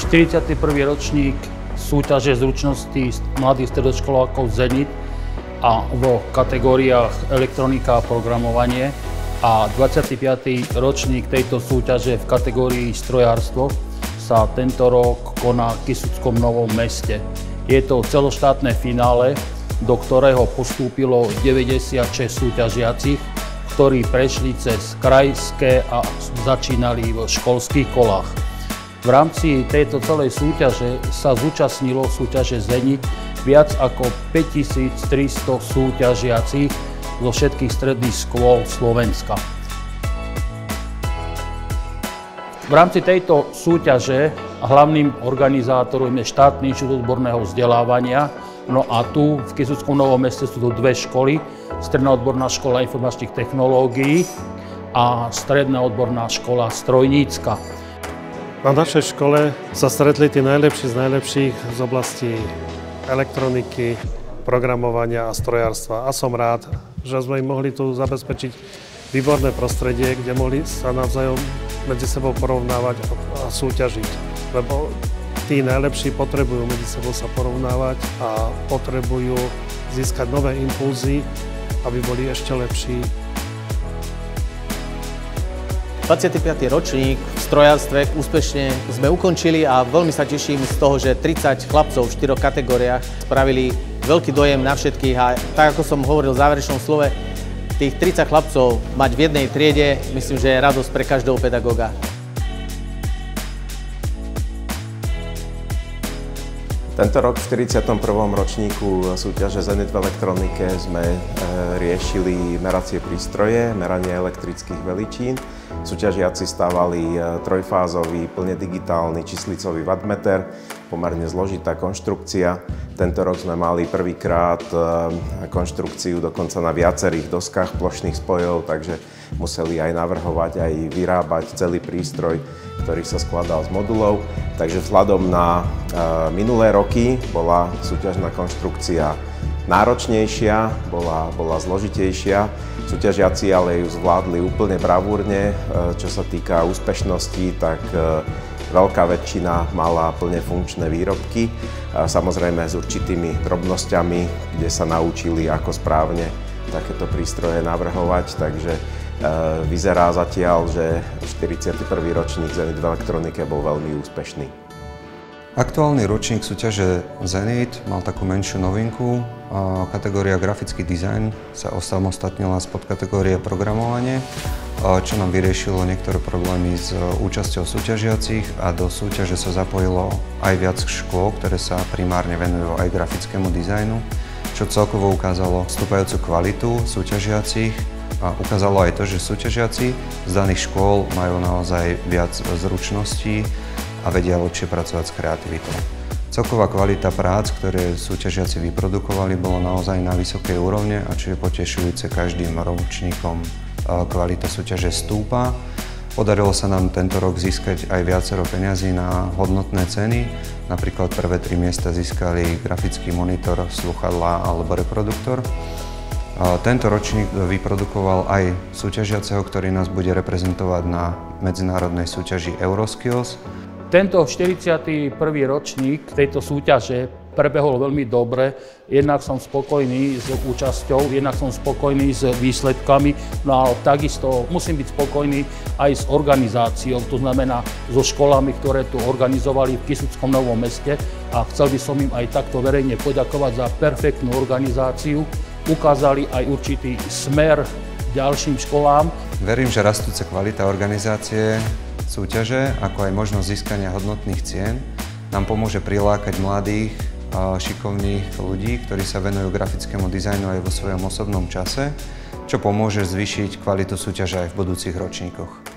41. ročník súťaže zručností mladých stredoškolákov Zenit a vo kategóriách elektronika a programovanie a 25. ročník tejto súťaže v kategórii strojárstvo sa tento rok koná v Kysuckom Novom Meste. Je to celoštátne finále, do ktorého postúpilo 96 súťažiacich, ktorí prešli cez krajské a začínali v školských kolách. V rámci tejto celej súťaže sa zúčastnilo súťaže Zenit viac ako 5300 súťažiacich zo všetkých stredných škôl Slovenska. V rámci tejto súťaže hlavným organizátorom je Štátny inštitút odborného vzdelávania. No a tu v Kysuckom Novom Meste sú tu dve školy. Stredná odborná škola informačných technológií a Stredná odborná škola strojnícka. Na našej škole sa stretli tí najlepší z najlepších z oblasti elektroniky, programovania a strojárstva. A som rád, že sme im mohli tu zabezpečiť výborné prostredie, kde mohli sa navzájom medzi sebou porovnávať a súťažiť. Lebo tí najlepší potrebujú medzi sebou sa porovnávať a potrebujú získať nové impulzy, aby boli ešte lepší. 25. ročník v strojárstve úspešne sme ukončili a veľmi sa teším z toho, že 30 chlapcov v 4 kategóriách spravili veľký dojem na všetkých a tak ako som hovoril v záverečnom slove, tých 30 chlapcov mať v jednej triede, myslím, že je radosť pre každého pedagóga. Tento rok v 41. ročníku súťaže Zenit v elektronike sme riešili meracie prístroje, meranie elektrických veličín. Súťažiaci stávali trojfázový, plne digitálny číslicový wattmeter, pomerne zložitá konštrukcia. Tento rok sme mali prvýkrát konštrukciu dokonca na viacerých doskách plošných spojov, takže museli aj navrhovať, aj vyrábať celý prístroj, ktorý sa skladal z modulov. Takže vzhľadom na minulé roky bola súťažná konštrukcia náročnejšia, bola zložitejšia. Súťažiaci ale ju zvládli úplne bravúrne. Čo sa týka úspešnosti, tak veľká väčšina mala plne funkčné výrobky. Samozrejme s určitými drobnosťami, kde sa naučili, ako správne takéto prístroje navrhovať. Takže vyzerá zatiaľ, že 41. ročník Zenit v elektronike bol veľmi úspešný. Aktuálny ročník súťaže Zenit mal takú menšiu novinku. Kategória grafický dizajn sa osamostatnila z podkategórie programovanie, čo nám vyriešilo niektoré problémy s účasťou súťažiacich a do súťaže sa zapojilo aj viac škôl, ktoré sa primárne venujú aj grafickému dizajnu, čo celkovo ukázalo stúpajúcu kvalitu súťažiacich a ukázalo aj to, že súťažiaci z daných škôl majú naozaj viac zručností a vedia lepšie pracovať s kreativitou. Celková kvalita prác, ktoré súťažiaci vyprodukovali, bolo naozaj na vysokej úrovne a čo je potešujúce, každým ročníkom kvalita súťaže stúpa. Podarilo sa nám tento rok získať aj viacero peňazí na hodnotné ceny. Napríklad prvé 3 miesta získali grafický monitor, sluchadlá alebo reproduktor. Tento ročník vyprodukoval aj súťažiaceho, ktorý nás bude reprezentovať na medzinárodnej súťaži Euroskills. Tento 41. ročník tejto súťaže prebehol veľmi dobre. Jednak som spokojný s účasťou, jednak som spokojný s výsledkami, no ale takisto musím byť spokojný aj s organizáciou, to znamená so školami, ktoré tu organizovali v Kysuckom Novom Meste a chcel by som im aj takto verejne poďakovať za perfektnú organizáciu. Ukázali aj určitý smer ďalším školám. Verím, že rastúca kvalita organizácie súťaže, ako aj možnosť získania hodnotných cien, nám pomôže prilákať mladých, šikovných ľudí, ktorí sa venujú grafickému dizajnu aj vo svojom osobnom čase, čo pomôže zvýšiť kvalitu súťaže aj v budúcich ročníkoch.